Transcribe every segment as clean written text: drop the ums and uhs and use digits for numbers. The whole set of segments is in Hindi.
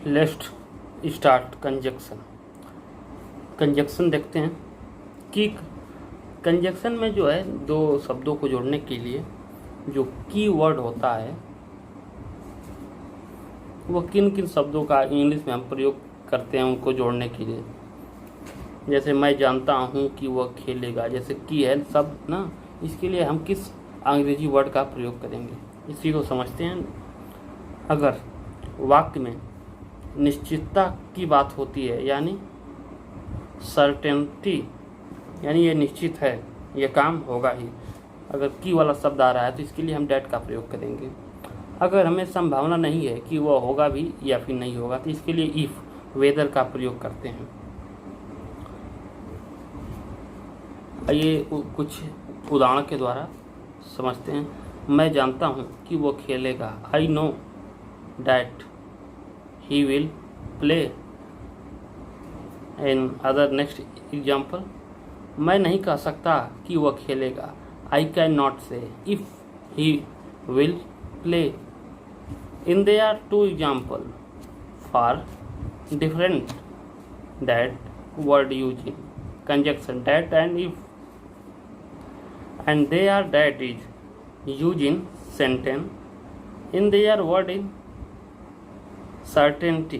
Let's start conjunction. कंजक्शन देखते हैं कि कंजक्शन में जो है दो शब्दों को जोड़ने के लिए जो की वर्ड होता है वो किन किन शब्दों का इंग्लिश में हम प्रयोग करते हैं उनको जोड़ने के लिए। जैसे मैं जानता हूँ कि वह खेलेगा, जैसे की है शब्द ना, इसके लिए हम किस अंग्रेजी वर्ड का प्रयोग करेंगे इसी को समझते हैं। अगर वाक्य में निश्चितता की बात होती है यानी सर्टेनिटी, यानी ये निश्चित है ये काम होगा ही, अगर की वाला शब्द आ रहा है तो इसके लिए हम डैट का प्रयोग करेंगे। अगर हमें संभावना नहीं है कि वह होगा भी या फिर नहीं होगा तो इसके लिए इफ वेदर का प्रयोग करते हैं। आइए कुछ उदाहरण के द्वारा समझते हैं। मैं जानता हूँ कि वो खेलेगा, I know that he will play. In other next example, मैं नहीं कह सकता कि वह खेलेगा, I can not say if he will play. In there are two example for different that word using conjunction that and if, and they are that is used in sentence in their word in certainty,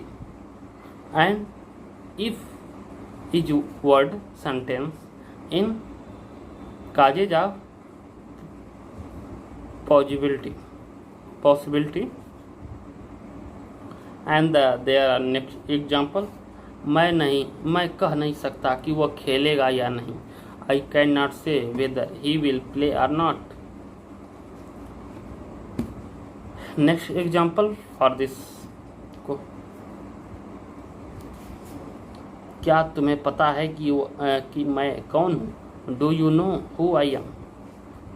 and if is word sentence in causes of possibility and there are next example, मैं कह नहीं सकता कि वह खेलेगा या नहीं, I cannot say whether he will play or not. Next example for this को, क्या तुम्हें पता है कि मैं कौन हूँ? Do you know who I am?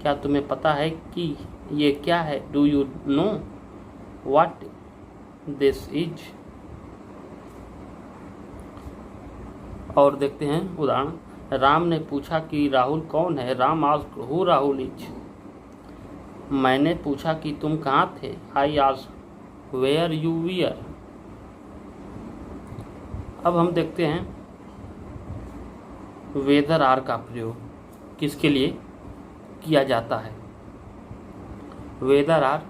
क्या तुम्हें पता है कि ये क्या है? Do you know what this is? और देखते हैं उदाहरण। राम ने पूछा कि राहुल कौन है, Ram asked who Rahul is. मैंने पूछा कि तुम कहाँ थे, I asked where you were. अब हम देखते हैं वेदर आर का प्रयोग किसके लिए किया जाता है। वेदर आर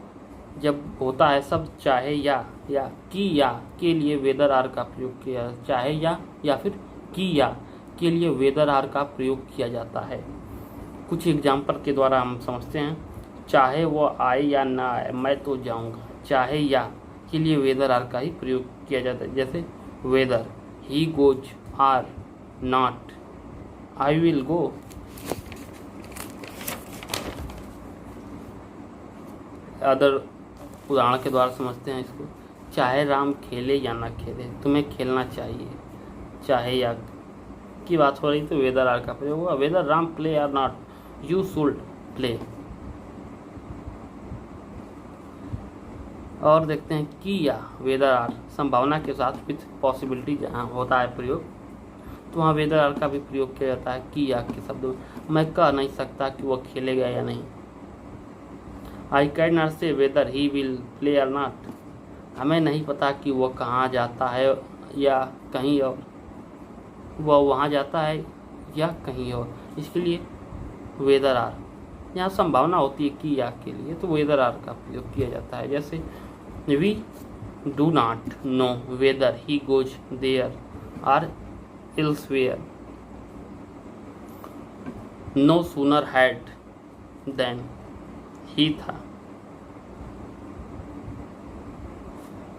जब होता है शब्द चाहे या की या के लिए वेदर आर का प्रयोग किया, चाहे या फिर की या के लिए वेदर आर का प्रयोग किया जाता है। कुछ एग्जाम्पल के द्वारा हम समझते हैं। चाहे वो आए या ना आए मैं तो जाऊंगा, चाहे या के लिए वेदर आर का ही प्रयोग किया जाता है। जैसे whether he goes or not I will go. Other उदाहरण के द्वारा समझते हैं इसको। चाहे राम खेले या ना खेले तुम्हें खेलना चाहिए, चाहे या की बात हो रही तो वेदर आर का प्रयोग हुआ। Whether Ram play or not you should play. और देखते हैं कि या वेदर आर संभावना के साथ विथ पॉसिबिलिटी जहाँ होता है प्रयोग तो वहाँ वेदर आर का भी प्रयोग किया जाता है कि या के शब्दों। मैं कह नहीं सकता कि वह खेलेगा या नहीं, I can not say whether he will play or not. हमें नहीं पता कि वह कहाँ जाता है या कहीं और, वह वहाँ जाता है या कहीं और, इसके लिए वेदर आर। यहाँ संभावना होती है कि या के लिए तो वेदर आर का प्रयोग किया जाता है। जैसे we do not know whether he goes there or elsewhere. No sooner had then ही था।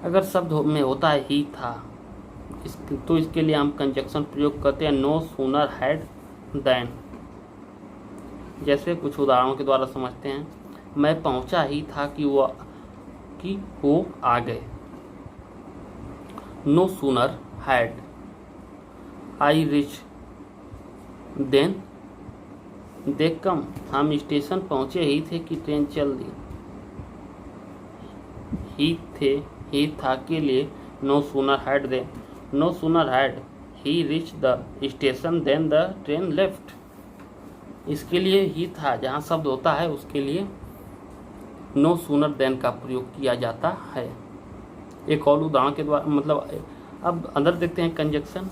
अगर शब्द में होता है ही था तो इसके लिए हम कंजक्शन प्रयोग करते हैं नो सूनर हैड देन। जैसे कुछ उदाहरणों के द्वारा समझते हैं। मैं पहुंचा ही था कि वो आ गए। No sooner had I reach than they came. हम स्टेशन पहुंचे ही थे कि ट्रेन चल दी। ही था के लिए no sooner had then, no sooner had he reach the station then the train left. इसके लिए ही था जहाँ शब्द होता है उसके लिए नो सूनर देन का प्रयोग किया जाता है। एक और उदाहरण के द्वारा मतलब अब अंदर देखते हैं कंजक्शन,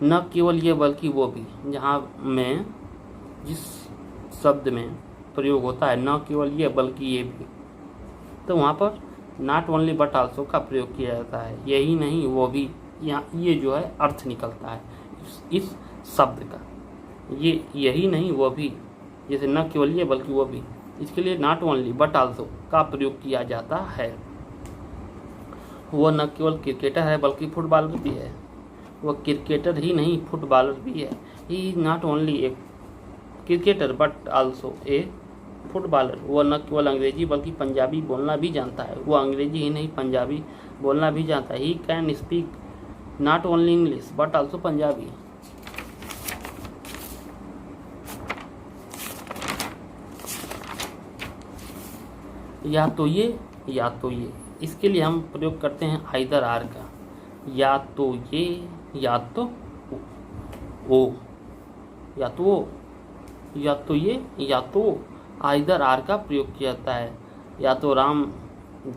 न केवल ये बल्कि वो भी, जहाँ में जिस शब्द में प्रयोग होता है न केवल ये बल्कि ये भी, तो वहाँ पर नॉट ओनली बट आल्सो का प्रयोग किया जाता है। यही नहीं वो भी, यहाँ ये जो है अर्थ निकलता है इस शब्द का, ये यही नहीं वो भी, जैसे न केवल ये बल्कि वो भी, इसके लिए नॉट ओनली बट आल्सो का प्रयोग किया जाता है। वो न केवल क्रिकेटर है बल्कि फुटबॉलर भी है, वो क्रिकेटर ही नहीं फुटबॉलर भी है। He not only a cricketer but also a footballer. वो न केवल अंग्रेजी बल्कि पंजाबी बोलना भी जानता है, वो अंग्रेजी ही नहीं पंजाबी बोलना भी जानता है। He can speak not only English but also Punjabi. या तो ये या तो ये, इसके लिए हम प्रयोग करते हैं आइदर आर का, या तो ये या तो ओ, या तो वो या तो ये या तो आइदर आर का प्रयोग किया जाता है। या तो राम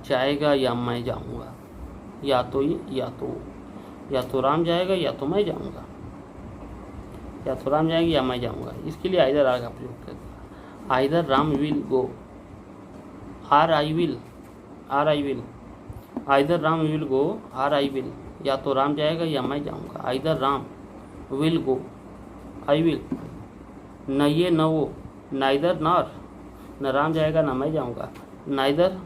जाएगा या मैं जाऊंगा, या तो ये या तो वो, या तो राम जाएगा या तो मैं जाऊंगा, या तो राम जाएगा या मैं जाऊंगा, इसके लिए आइदर आर का प्रयोग करते हैं। Either Ram will go, are I will, are I will, either Ram will go are I will, या तो राम जाएगा या मैं जाऊंगा। Either Ram will go I will, न ये न वो, नाइदर नॉर, न राम जाएगा ना मैं जाऊंगा। नाइदर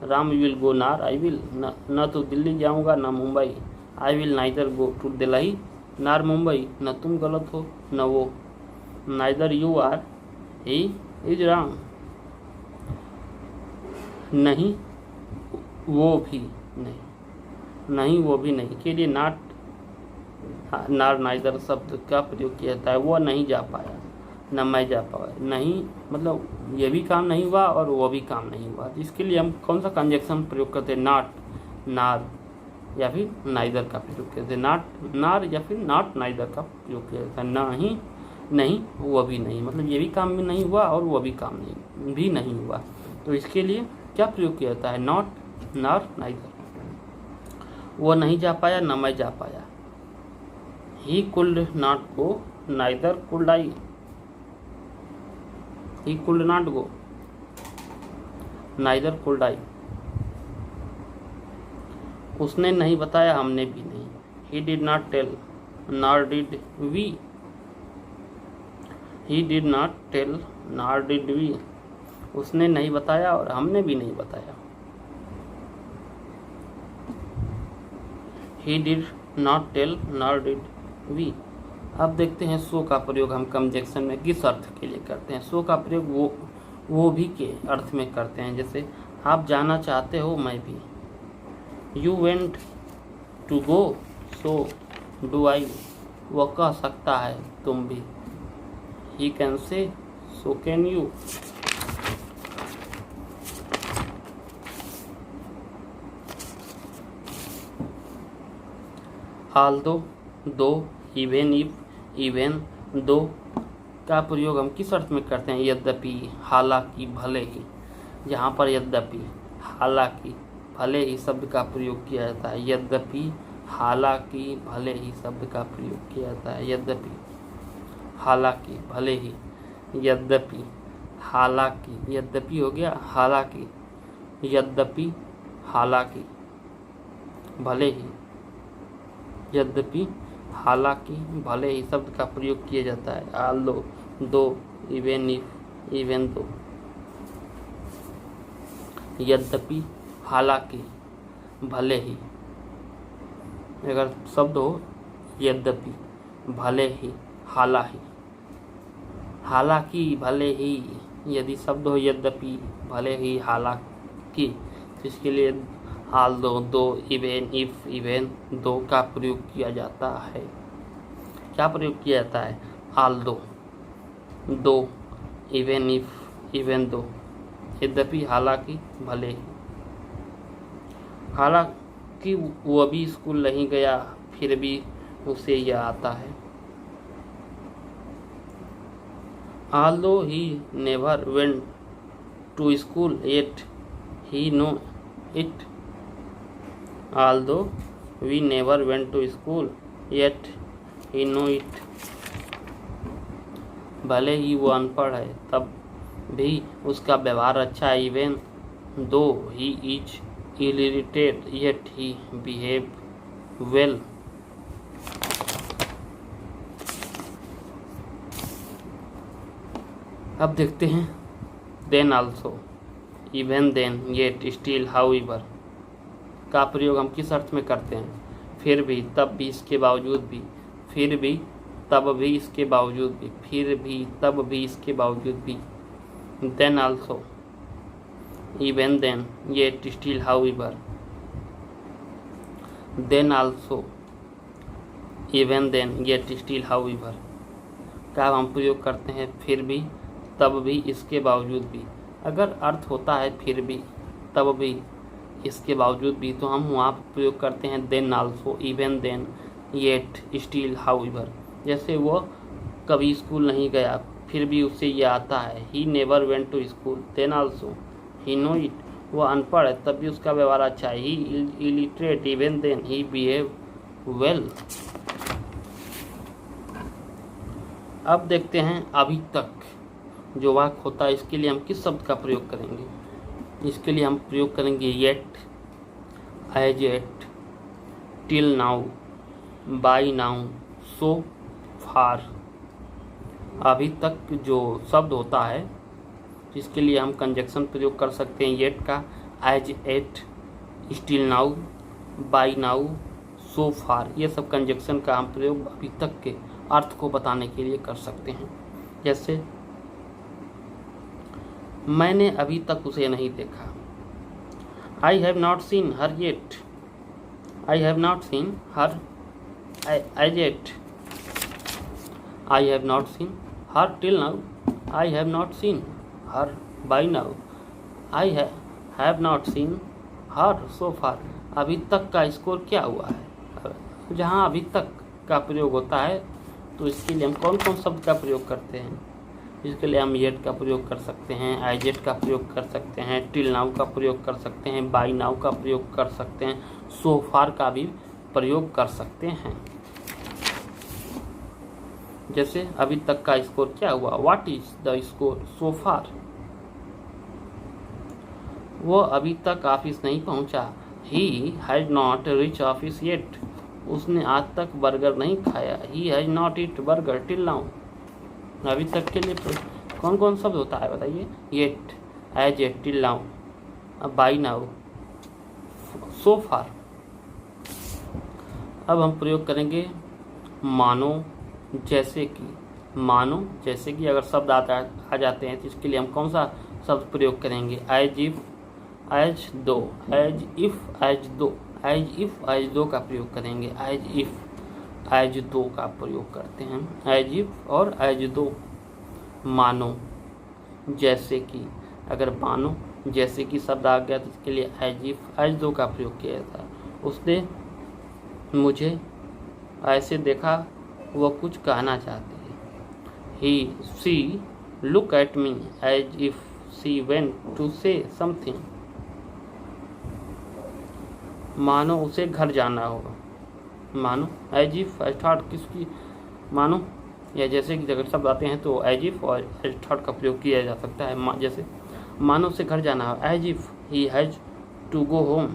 राम विल गो नार आई विल, न तो दिल्ली जाऊंगा ना Mumbai. I will neither go to Delhi nor Mumbai, न तुम गलत हो न वो। Neither you are he is Ram, नहीं वो भी नहीं, नहीं वो भी नहीं के लिए नॉट नार नाइदर शब्द का प्रयोग किया जाता है। वो नहीं जा पाया न मैं जा पाया, नहीं मतलब ये भी काम नहीं हुआ और वो भी काम नहीं हुआ, इसके लिए हम कौन सा कंजक्शन प्रयोग करते हैं, नॉट नार या फिर नाइदर का प्रयोग करते हैं। नॉट नार या फिर नॉट नाइदर का प्रयोग किया जाता है। नहीं नहीं वो भी नहीं, मतलब ये भी काम भी नहीं हुआ और वो भी काम नहीं भी नहीं हुआ, तो इसके लिए क्या प्रयोग किया जाता है, नॉट नॉर नाइदर। वो नहीं जा पाया न मैं जा पाया। He could not go neither could I, he could not go neither could I. उसने नहीं बताया हमने भी नहीं। He did not tell nor did we, he did not tell nor did we. उसने नहीं बताया और हमने भी नहीं बताया। He did not tell nor did we. अब देखते हैं सो का प्रयोग हम कंजक्शन में किस अर्थ के लिए करते हैं। सो का प्रयोग वो भी के अर्थ में करते हैं, जैसे आप जाना चाहते हो मैं भी। You went to go so do I, वो कह सकता है तुम भी। He can say so can you. Although though, even if, even though का प्रयोग हम किस अर्थ में करते हैं, यद्यपि, हालांकि, भले ही। जहाँ पर यद्यपि, हालांकि, भले ही शब्द का प्रयोग किया जाता है। यद्यपि, हालांकि, भले ही शब्द का प्रयोग किया जाता है। यद्यपि, हालांकि, भले ही, यद्यपि, हालांकि, यद्यपि हो गया, हालांकि, यद्यपि, हालांकि, भले ही, यद्यपि, हालांकि, भले ही शब्द का प्रयोग किया जाता है। Aldous though, even if, even दो। यद्यपि, हालांकि, भले ही, अगर शब्द हो यद्यपि, भले ही, हालांकि, हालांकि, भले ही, यदि शब्द हो यद्यपि, भले ही, हालांकि, तो इसके लिए Aldous though, even if, even though का प्रयोग किया जाता है। क्या प्रयोग किया जाता है, Aldous though, even if, even दो, यद्यपि, हालांकि, भले ही। हालांकि वो अभी स्कूल नहीं गया फिर भी उसे यह आता है। Although he never went to school yet he know it, although we never went to school yet he know it. भले ही वो अनपढ़ है तब भी उसका व्यवहार अच्छा है। Even though he is illiterate yet he behave well. अब देखते हैं then also, even then, yet, still, however का प्रयोग हम किस अर्थ में करते हैं? फिर भी, तब भी, इसके बावजूद भी, फिर भी, तब भी, इसके बावजूद भी, फिर भी, तब भी, इसके बावजूद भी। Then also, even then, yet, still, however. Then also, even then, yet, still, however का हम प्रयोग करते हैं फिर भी, तब भी, इसके बावजूद भी। अगर अर्थ होता है फिर भी, तब भी, इसके बावजूद भी, तो हम वहाँ प्रयोग करते हैं then also, even then, yet, still, however. जैसे वो कभी स्कूल नहीं गया फिर भी उससे ये आता है। He never went to school then also he know it. वो अनपढ़ है तब भी उसका व्यवहार अच्छा है। He illiterate even then he behave well. अब देखते हैं अभी तक जो वाक्य होता है इसके लिए हम किस शब्द का प्रयोग करेंगे? इसके लिए हम प्रयोग करेंगे yet, as yet, till now, by now, so far. अभी तक जो शब्द होता है जिसके लिए हम कंजक्शन प्रयोग कर सकते हैं येट का, as yet, still now, by now, so far. ये सब कंजक्शन का हम प्रयोग अभी तक के अर्थ को बताने के लिए कर सकते हैं। जैसे मैंने अभी तक उसे नहीं देखा। I have not seen her yet. I have not seen her as yet. I have not seen her till now. I have not seen her by now. I have not seen her so far. अभी तक का स्कोर क्या हुआ है? जहाँ अभी तक का प्रयोग होता है तो इसके लिए हम कौन कौन शब्द का प्रयोग करते हैं? इसके लिए हम येट का प्रयोग कर सकते हैं, एज येट का प्रयोग कर सकते हैं, टिल नाउ का प्रयोग कर सकते हैं, बाय नाउ का प्रयोग कर सकते हैं, सो फार का भी प्रयोग कर सकते हैं। जैसे अभी तक का स्कोर क्या हुआ? What is the score so far? वो अभी तक ऑफिस नहीं पहुंचा। He has not reach office yet. उसने आज तक बर्गर नहीं खाया। He has not eat burger till now. अभी तक के लिए कौन कौन शब्द होता है बताइए? Yet, as yet, till now, by now, so far. अब हम प्रयोग करेंगे मानो, जैसे कि। मानो, जैसे कि अगर शब्द आ जाते हैं तो इसके लिए हम कौन सा शब्द प्रयोग करेंगे? एज इफ, एज दो, एज इफ, एज दो। एज इफ, एज दो का प्रयोग करेंगे। एज इफ, एज दो का प्रयोग करते हैं। एज इफ और एज दो। मानो, जैसे कि। अगर मानो, जैसे कि शब्द आ गया तो इसके लिए एज इफ, एज दो का प्रयोग किया जाता है। उसने मुझे ऐसे देखा, वो कुछ कहना चाहती है। He, she look at me as if she went to say something. मानो उसे घर जाना होगा। मानो, एज इफ, एज थॉट, किसकी? मानो या जैसे कि अगर शब्द आते हैं तो एज इफ और एज थॉट का प्रयोग किया जा सकता है। जैसे मानो उसे घर जाना हो, as if he has to go home.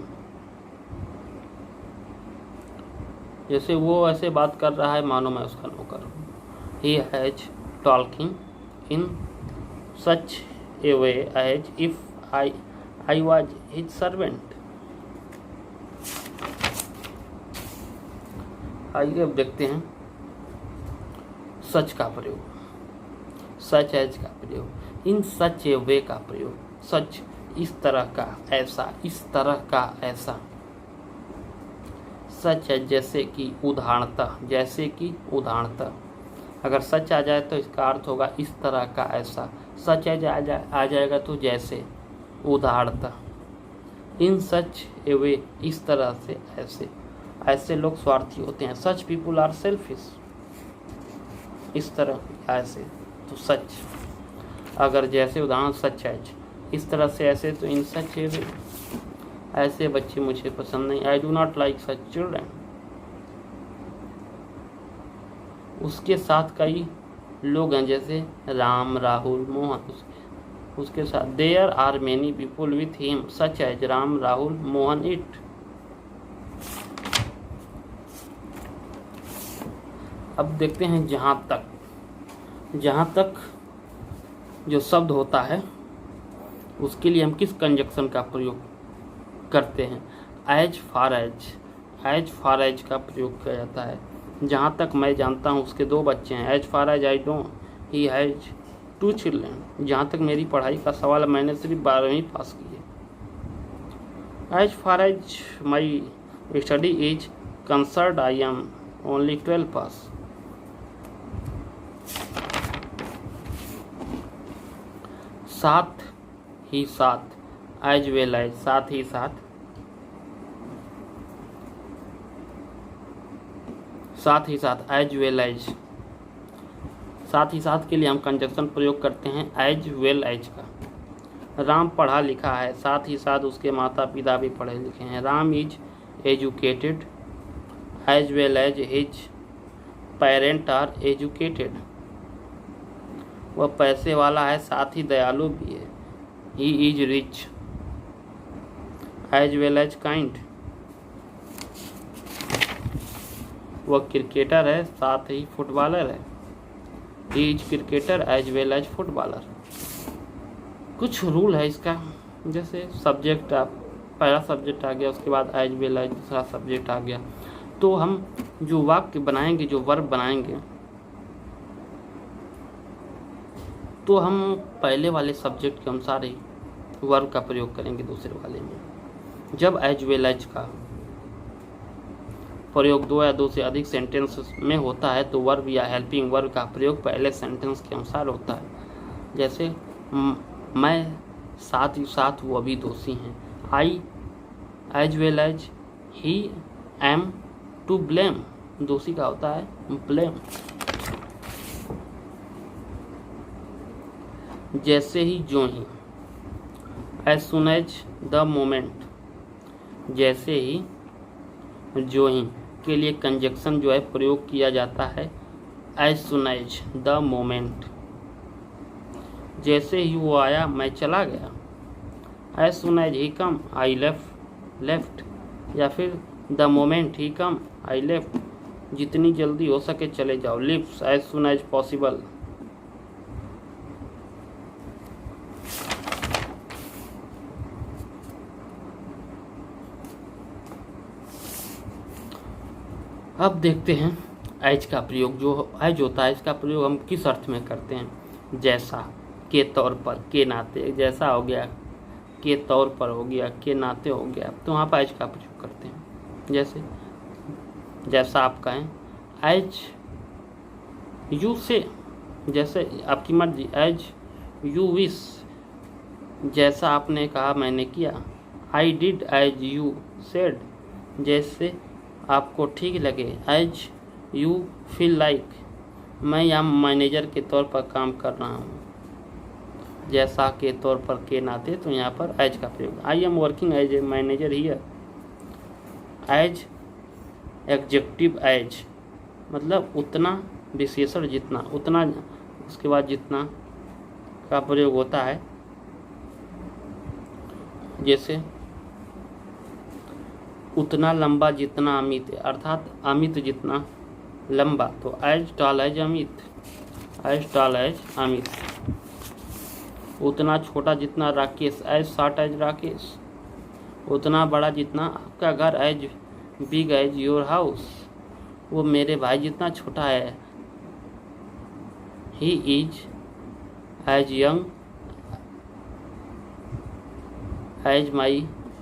जैसे वो ऐसे बात कर रहा है मानो मैं उसका नौकर हूँ। He has talking in such a way as if I was his servant. आइए अब देखते हैं सच का प्रयोग, सच एज का प्रयोग, इन सच ए वे का प्रयोग। सच, इस तरह का, ऐसा, इस तरह का, ऐसा। सच है, जैसे कि, उदाहरणतः, जैसे कि, उदाहरणतः। अगर सच आ जाए तो इसका अर्थ होगा इस तरह का, ऐसा। सच एज आ जाएगा तो जैसे, उदाहरणतः। इन सच ए वे, इस तरह से, ऐसे। ऐसे लोग स्वार्थी होते हैं। सच पीपुल आर सेल्फिश। इस तरह, ऐसे, तो सच। अगर जैसे उदाहरण सच एज, इस तरह से, ऐसे, तो इन सच ए वे। ऐसे बच्चे मुझे पसंद नहीं, आई do not like such children. उसके साथ कई लोग हैं जैसे राम, राहुल, मोहन। उसके साथ there are many people with him such as Ram, Rahul, Mohan, it. अब देखते हैं जहाँ तक जो शब्द होता है उसके लिए हम किस कंजक्शन का प्रयोग करते हैं। एज फार एज का प्रयोग किया जाता है। जहाँ तक मैं जानता हूँ उसके 2 बच्चे हैं। As far as I know he has 2 children. जहाँ तक मेरी पढ़ाई का सवाल है, मैंने सिर्फ 12वीं पास की है। As far as my study is concerned I am only 12 pass. साथ ही साथ एज वेल एज, साथ ही साथ, साथ ही साथ एज वेल एज। साथ ही साथ के लिए हम कंजक्शन प्रयोग करते हैं एज वेल एज का। राम पढ़ा लिखा है, साथ ही साथ उसके माता पिता भी पढ़े लिखे हैं। Ram is educated as well as his parent are educated. वह पैसे वाला है, साथ ही दयालु भी है। He is rich as well as kind. वह क्रिकेटर है, साथ ही फुटबॉलर है। He is cricketer as well as footballer. कुछ रूल है इसका, जैसे सब्जेक्ट, आप पहला सब्जेक्ट आ गया, उसके बाद एज वेल एज दूसरा सब्जेक्ट आ गया, तो हम जो वाक्य बनाएंगे, जो वर्ब बनाएंगे, तो हम पहले वाले सब्जेक्ट के अनुसार ही वर्ब का प्रयोग करेंगे दूसरे वाले में। जब एज वेल एज का प्रयोग 2 या 2 से अधिक सेंटेंस में होता है तो वर्ब या हेल्पिंग वर्ब का प्रयोग पहले सेंटेंस के अनुसार होता है। जैसे मैं, साथ ही साथ वो भी दोषी हैं। I as well as he am to blame. दोषी का होता है ब्लेम। जैसे ही, जो ही, as soon as the moment. जैसे ही, जो ही के लिए कंजक्शन जो है प्रयोग किया जाता है as soon as the moment. जैसे ही वो आया मैं चला गया, as soon as he come I left. या फिर the moment he come I left. जितनी जल्दी हो सके चले जाओ, leaves as soon as possible. अब देखते हैं एज का प्रयोग। जो एज होता है इसका प्रयोग हम किस अर्थ में करते हैं। जैसा, के तौर पर, के नाते। जैसा हो गया, के तौर पर हो गया, के नाते हो गया, तो वहाँ पर एज का प्रयोग करते हैं। जैसे, जैसा आप कहें, एज यू से। जैसे आपकी मर्जी, एज यू विश। जैसा आपने कहा मैंने किया, I did as you said. जैसे आपको ठीक लगे, एज यू फील लाइक। मैं यहाँ मैनेजर के तौर पर काम कर रहा हूँ। जैसा के तौर पर, के नाते, तो यहाँ पर एज का प्रयोग। I am working as a manager here. As adjective as मतलब उतना, विशेषण जितना, उतना, उसके बाद जितना का प्रयोग होता है। जैसे उतना लंबा जितना अमित है, अर्थात अमित जितना लंबा, तो as tall as Amit. As tall as Amit. उतना छोटा जितना Rakesh, as short as Rakesh. उतना बड़ा जितना आपका घर, as big as your house. वो मेरे भाई जितना छोटा है। He is as young as my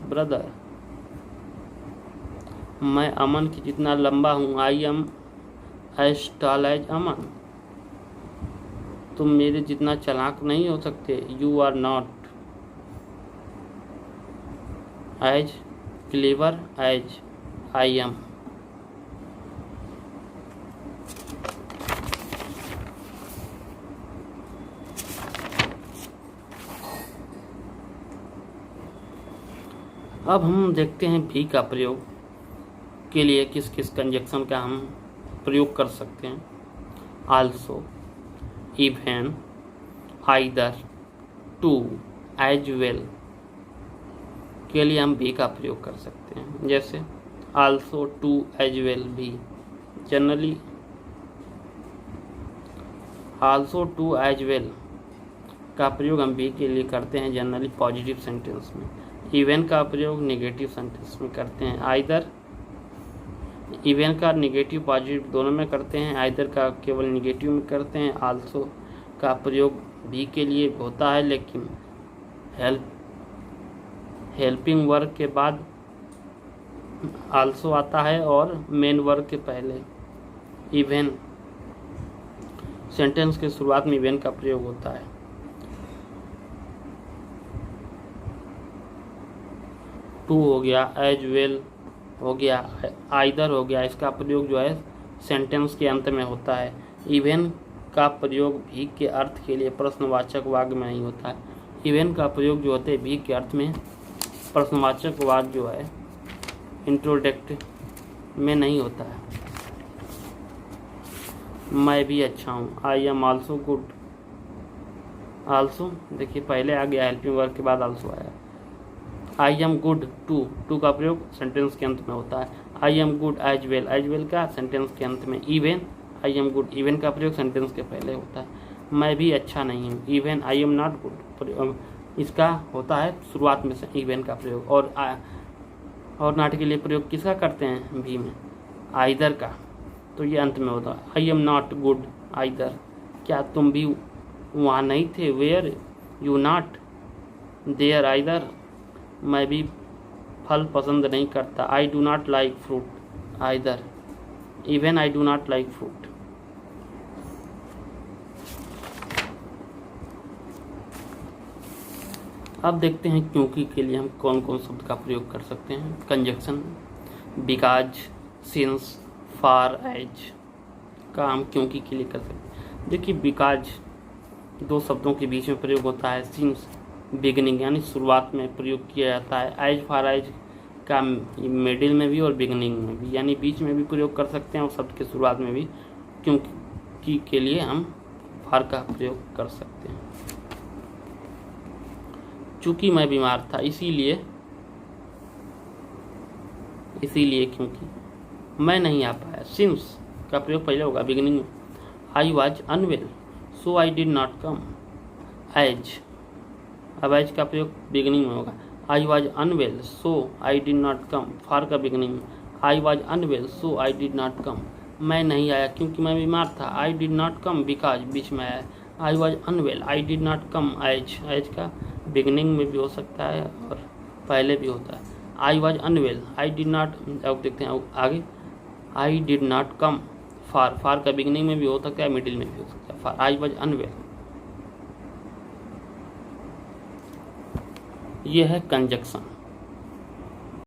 brother. मैं अमन की जितना लंबा हूँ, I am as tall as Aman. तुम मेरे जितना चालाक नहीं हो सकते, you are not as clever as I M. अब हम देखते हैं भी का प्रयोग के लिए किस किस कंजक्शन का हम प्रयोग कर सकते हैं। Also, even, either, too, as well के लिए हम भी का प्रयोग कर सकते हैं। जैसे आल्सो, टू, एज वेल भी। Generally also, too, as well का प्रयोग हम भी के लिए करते हैं जनरली पॉजिटिव सेंटेंस में। इवन का प्रयोग नेगेटिव सेंटेंस में करते हैं। आइदर, इवन का नेगेटिव पॉजिटिव दोनों में करते हैं, आइदर का केवल नेगेटिव में करते हैं। आल्सो का प्रयोग भी के लिए होता है, लेकिन हेल्पिंग वर्ब के बाद आल्सो आता है और मेन वर्ब के पहले। इवन सेंटेंस के शुरुआत में इवन का प्रयोग होता है। टू हो गया, एज वेल हो गया, आइदर हो गया, इसका प्रयोग जो है सेंटेंस के अंत में होता है। इवन का प्रयोग भी के अर्थ के लिए प्रश्नवाचक वाक्य में नहीं होता है। इवन का प्रयोग जो होते हैं भी के अर्थ में प्रश्नवाचक वाक्य जो है इंट्रोडक्ट में नहीं होता है। मैं भी अच्छा हूँ, I am also good. Also देखिए पहले आ गया, हेल्पिंग वर्ब के बाद आल्सो आया। आई एम गुड, टू का प्रयोग सेंटेंस के अंत में होता है। I am good as well का सेंटेंस के अंत में। Even, I am good, even का प्रयोग सेंटेंस के पहले होता है। मैं भी अच्छा नहीं हूँ, even I am not good, इसका होता है शुरुआत में से इवन का प्रयोग। और नॉट के लिए प्रयोग किसका करते हैं भी में? आइदर का, तो ये अंत में होता है। I am not good either, क्या तुम भी वहाँ नहीं थे? Were you not there either, मैं भी फल पसंद नहीं करता। I do not like fruit either, even I do not like fruit. अब देखते हैं क्योंकि के लिए हम कौन कौन शब्द का प्रयोग कर सकते हैं। Conjunction because, since, for, as का हम क्योंकि के लिए कर सकते हैं। देखिए बिकॉज दो शब्दों के बीच में प्रयोग होता है। सिंस बिगिनिंग यानी शुरुआत में प्रयोग किया जाता है। एज फॉर एज का मिडिल में भी और बिगिनिंग में भी यानी बीच में भी प्रयोग कर सकते हैं और शब्द के शुरुआत में भी क्योंकि के लिए हम फॉर का प्रयोग कर सकते हैं। चूंकि मैं बीमार था इसीलिए क्योंकि मैं नहीं आ पाया। सिंस का प्रयोग पहले होगा बिगिनिंग में। I was unwell so I did not come. As, अब एज का प्रयोग बिगिनिंग में होगा। I was unwell so I did not come, for का बिगिनिंग में। I was unwell so I did not come, मैं नहीं आया क्योंकि मैं बीमार था। I did not come because बीच में आया। I was unwell I did not come as, as का बिगिनिंग में भी हो सकता है और पहले भी होता है। I was unwell I did not, अब देखते हैं आगे। I did not come for, for का बिगिनिंग में भी हो सकता है, मिडिल में भी हो सकता है। फॉर आई वॉज अनवेल, ये है कंजक्शन।